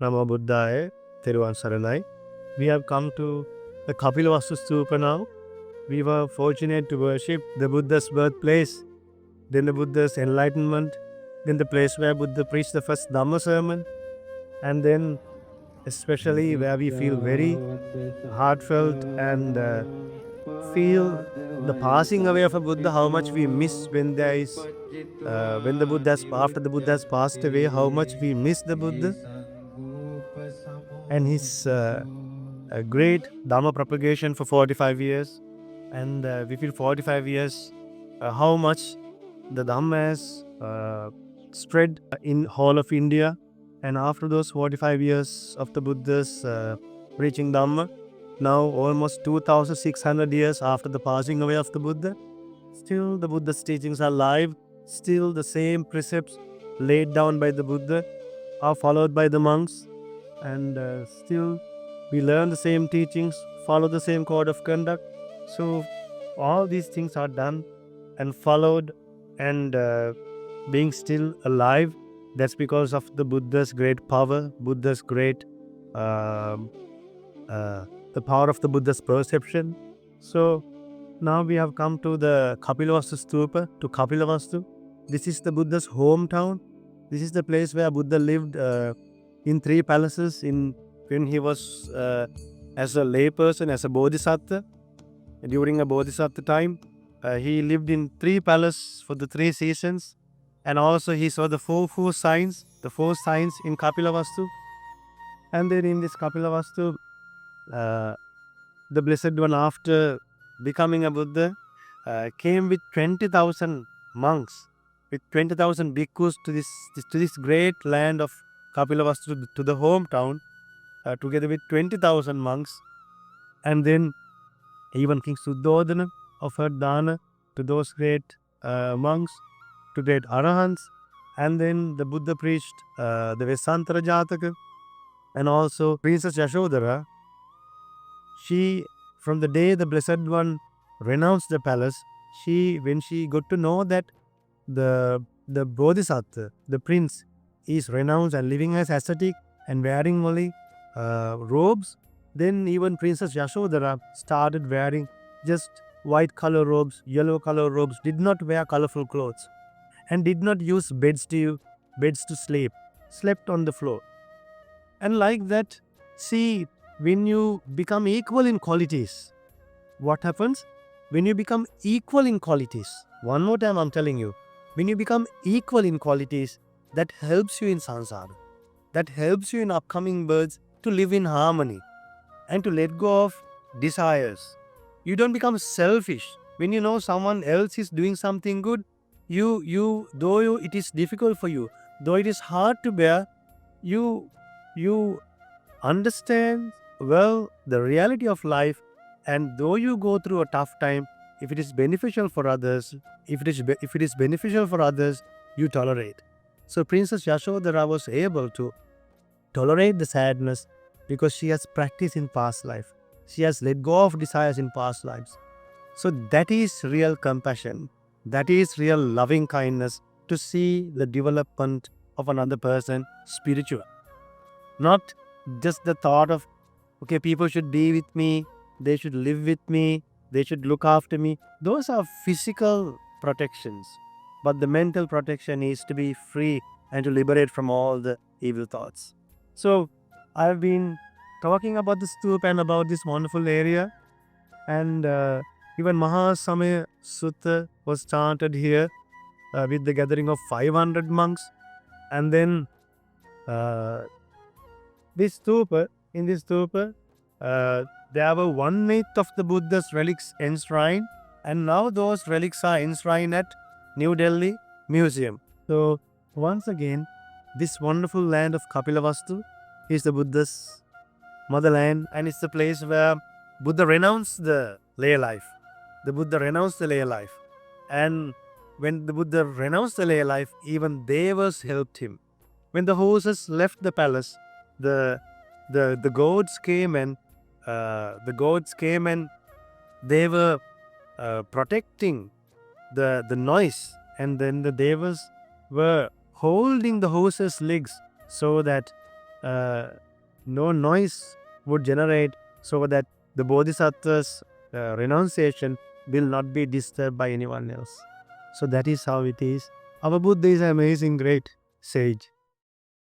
Namo Buddhaya, 𝘘-𝗺𝗏𝙗 Saranai. We have come to the Kapilavastu Stupa now. We were fortunate to worship the Buddha's birthplace, then the Buddha's enlightenment, then the place where Buddha preached the first Dhamma sermon, and then especially where we feel very heartfelt and feel the passing away of a Buddha, how much we miss when there is, when the Buddha has, after the Buddha has passed away, how much we miss the Buddha and his great Dhamma propagation for 45 years. And we feel 45 years, how much the Dhamma has spread in whole of India. And after those 45 years of the Buddha's preaching Dhamma, now almost 2600 years after the passing away of the Buddha, still the Buddha's teachings are alive. Still the same precepts laid down by the Buddha are followed by the monks, and still we learn the same teachings, follow the same code of conduct. So all these things are done and followed and being still alive. That's because of the Buddha's great power, Buddha's great the power of the Buddha's perception. So now we have come to the Kapilavastu Stupa, to Kapilavastu. This is the Buddha's hometown. This is the place where Buddha lived in 3 palaces when he was as a layperson, as a bodhisattva. During a bodhisattva time, he lived in 3 palaces for the 3 seasons. And also he saw the 4 signs, the 4 signs in Kapilavastu. And then in this Kapilavastu, the Blessed One, after becoming a Buddha, came with 20,000 monks, with 20,000 bhikkhus to this great land of Kapilavastu, to the hometown, together with 20,000 monks. And then even King Suddhodana offered dana to those great monks, to great arahants. And then the Buddha preached the Vesantara Jataka. And also Princess Yashodhara, she, from the day the Blessed One renounced the palace, when she got to know that the Bodhisattva, the prince, is renounced and living as ascetic and wearing only robes, then even Princess Yashodhara started wearing just white color robes, yellow color robes, did not wear colorful clothes, and did not use beds to sleep, slept on the floor. And like that, see, when you become equal in qualities, what happens? When you become equal in qualities, one more time I'm telling you, when you become equal in qualities, that helps you in samsara, that helps you in upcoming births to live in harmony and to let go of desires. You don't become selfish. When you know someone else is doing something good, it is difficult for you, though it is hard to bear, you understand well the reality of life, and though you go through a tough time, if it is beneficial for others, if it is beneficial for others, you tolerate. So Princess Yashodhara was able to tolerate the sadness because she has practiced in past life. She has let go of desires in past lives. So that is real compassion. That is real loving kindness, to see the development of another person spiritual. Not just the thought of, okay, people should be with me, they should live with me, they should look after me. Those are physical protections. But the mental protection is to be free and to liberate from all the evil thoughts. So I've been talking about the stupa and about this wonderful area. And even Mahasamaya Sutta was chanted here with the gathering of 500 monks. And then in this stupa, there were 1/8 of the Buddha's relics enshrined, and now those relics are enshrined at New Delhi Museum. So once again, this wonderful land of Kapilavastu is the Buddha's motherland, and it's the place where Buddha renounced the lay life. The Buddha renounced the lay life. And when the Buddha renounced the lay life, even devas helped him. When the horses left the palace, the gods came and they were protecting the noise, and then the devas were holding the horses' legs so that no noise would generate, so that the Bodhisattva's renunciation will not be disturbed by anyone else. So that is how it is. Our Buddha is an amazing, great sage.